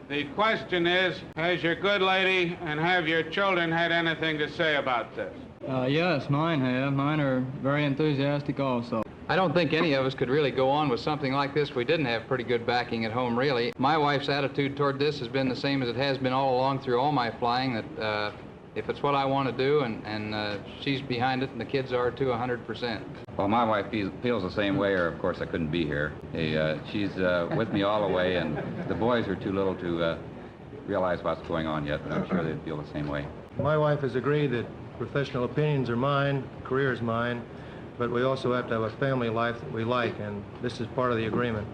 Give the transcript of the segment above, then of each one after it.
The question is, has your good lady and have your children had anything to say about this? Yes, mine have. Mine are very enthusiastic also. I don't think any of us could really go on with something like this if we didn't have pretty good backing at home, really. My wife's attitude toward this has been the same as it has been all along through all my flying, that if it's what I want to do, and she's behind it, and the kids are too, 100%. Well, my wife feels the same way, or of course I couldn't be here. She's with me all the way, and the boys are too little to realize what's going on yet, but I'm sure they feel the same way. My wife has agreed that professional opinions are mine, career is mine, but we also have to have a family life that we like, and this is part of the agreement.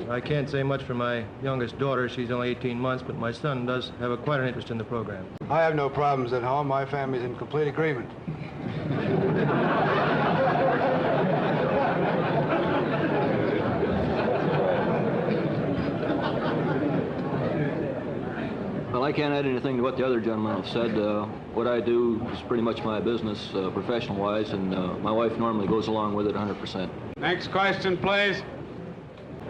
I can't say much for my youngest daughter. She's only 18 months, but my son does have quite an interest in the program. I have no problems at home. My family's in complete agreement. Well, I can't add anything to what the other gentlemen have said. What I do is pretty much my business, professional-wise, and my wife normally goes along with it 100%. Next question, please.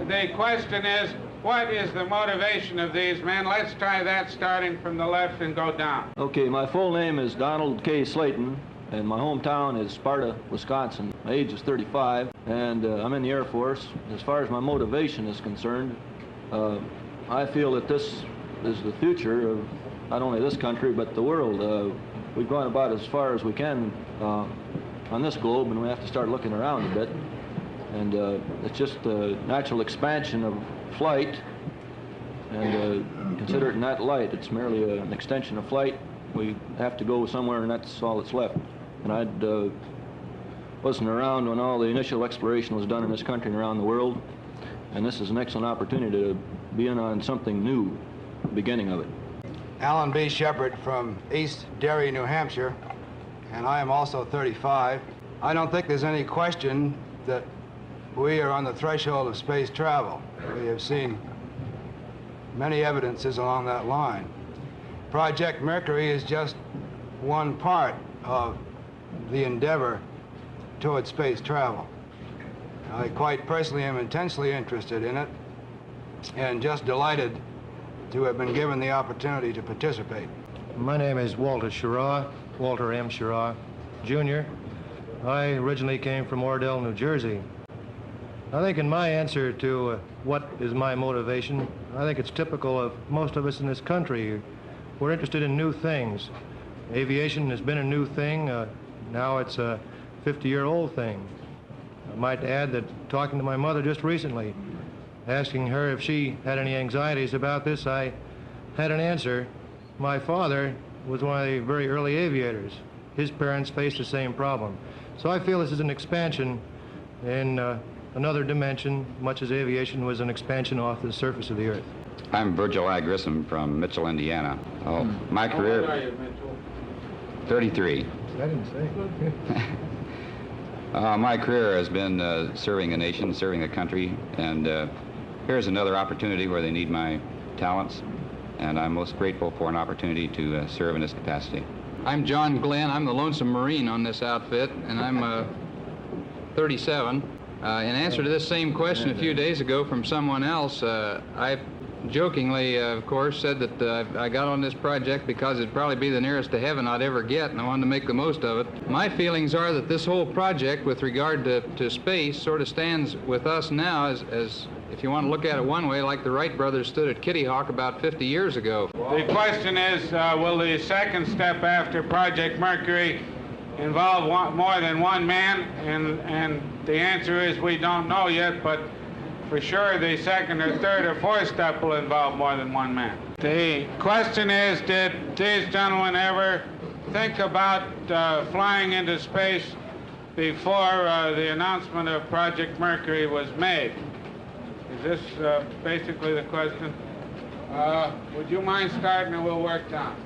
The question is, what is the motivation of these men? Let's try that starting from the left and go down. Okay, my full name is Donald K. Slayton, and my hometown is Sparta, Wisconsin. My age is 35, and I'm in the Air Force. As far as my motivation is concerned, I feel that this is the future of not only this country, but the world. We've gone about as far as we can on this globe, and we have to start looking around a bit. And it's just a natural expansion of flight, and consider it in that light. It's merely an extension of flight. We have to go somewhere, and that's all that's left. And I wasn't around when all the initial exploration was done in this country and around the world, and this is an excellent opportunity to be in on something new, the beginning of it. Alan B. Shepard from East Derry, New Hampshire, and I am also 35. I don't think there's any question that we are on the threshold of space travel. We have seen many evidences along that line. Project Mercury is just one part of the endeavor toward space travel. I quite personally am intensely interested in it and just delighted to have been given the opportunity to participate. My name is Walter Schirra, Walter M. Schirra, Jr. I originally came from Ordell, New Jersey. I think in my answer to what is my motivation, I think it's typical of most of us in this country. We're interested in new things. Aviation has been a new thing. Now it's a 50-year-old thing. I might add that talking to my mother just recently, asking her if she had any anxieties about this, I had an answer. My father was one of the very early aviators. His parents faced the same problem. So I feel this is an expansion in another dimension, much as aviation was an expansion off the surface of the Earth. I'm Virgil I. Grissom from Mitchell, Indiana. Oh, my career... How old are you, Mitchell? 33. I didn't say. My career has been serving the nation, serving the country, and here's another opportunity where they need my talents, and I'm most grateful for an opportunity to serve in this capacity. I'm John Glenn. I'm the lonesome Marine on this outfit, and I'm 37. In answer to this same question a few days ago from someone else, I jokingly, of course, said that I got on this project because it'd probably be the nearest to heaven I'd ever get, and I wanted to make the most of it. My feelings are that this whole project with regard to space sort of stands with us now as, if you want to look at it one way, like the Wright brothers stood at Kitty Hawk about 50 years ago. The question is, will the second step after Project Mercury involve more than one man? And the answer is we don't know yet, but for sure the second or third or fourth step will involve more than one man. The question is, did these gentlemen ever think about flying into space before the announcement of Project Mercury was made? Is this basically the question? Would you mind starting and we'll work down?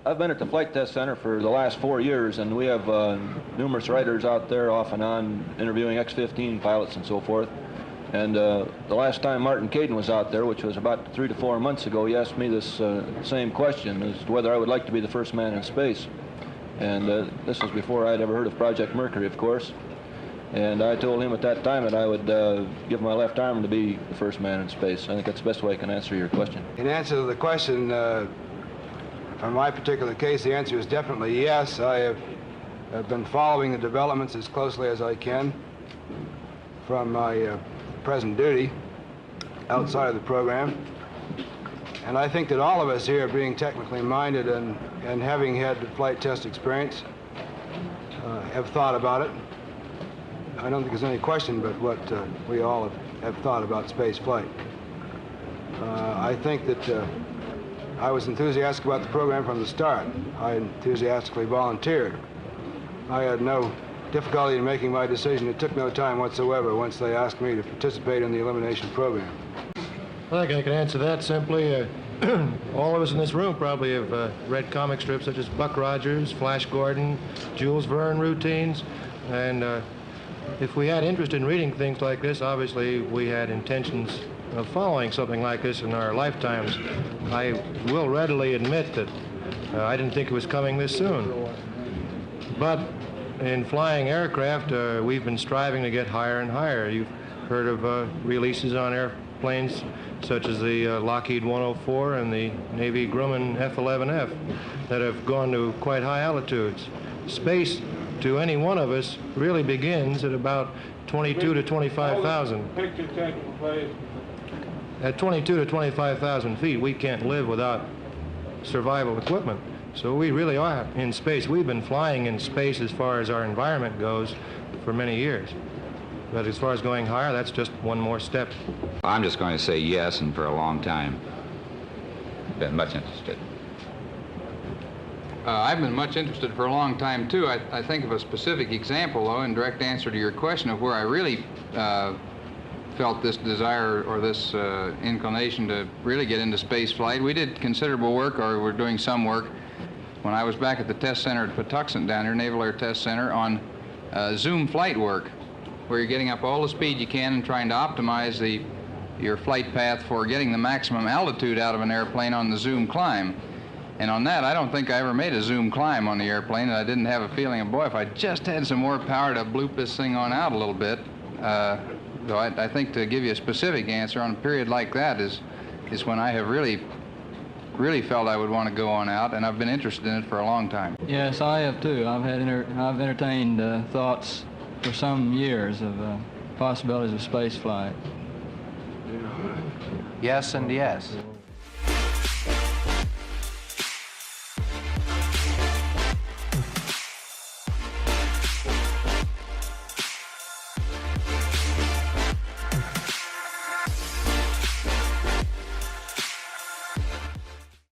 I've been at the Flight Test Center for the last 4 years, and we have numerous writers out there off and on interviewing X-15 pilots and so forth. And the last time Martin Caden was out there, which was about 3 to 4 months ago, he asked me this same question as to whether I would like to be the first man in space. And this was before I'd ever heard of Project Mercury, of course. And I told him at that time that I would give my left arm to be the first man in space. I think that's the best way I can answer your question. In answer to the question, for my particular case, the answer is definitely yes. I have been following the developments as closely as I can from my present duty outside of the program. And I think that all of us here, being technically minded and having had flight test experience, have thought about it. I don't think there's any question but what we all have thought about space flight. I think that I was enthusiastic about the program from the start. I enthusiastically volunteered. I had no difficulty in making my decision. It took no time whatsoever once they asked me to participate in the elimination program. I think I can answer that simply. All of us in this room probably have read comic strips such as Buck Rogers, Flash Gordon, Jules Verne routines, and if we had interest in reading things like this, obviously we had intentions of following something like this in our lifetimes. I will readily admit that I didn't think it was coming this soon. But in flying aircraft, we've been striving to get higher and higher. You've heard of releases on airplanes such as the Lockheed 104 and the Navy Grumman F-11F that have gone to quite high altitudes. Space, to any one of us, really begins at about 22 to 25,000. Picture taking place. At 22 to 25,000 feet, we can't live without survival equipment. So we really are in space. We've been flying in space as far as our environment goes for many years. But as far as going higher, that's just one more step. I'm just going to say yes, and for a long time. Been much interested. I've been much interested for a long time, too. I think of a specific example, though, in direct answer to your question of where I really felt this desire or this inclination to really get into space flight. We did considerable work, or we're doing some work, when I was back at the test center at Patuxent down here, Naval Air Test Center, on zoom flight work, where you're getting up all the speed you can and trying to optimize your flight path for getting the maximum altitude out of an airplane on the zoom climb. And on that, I don't think I ever made a zoom climb on the airplane, and I didn't have a feeling of, boy, if I just had some more power to bloop this thing on out a little bit. So I think to give you a specific answer on a period like that is when I have really felt I would want to go on out, and I've been interested in it for a long time. Yes, I have too. I've entertained thoughts for some years of possibilities of space flight. Yes and yes.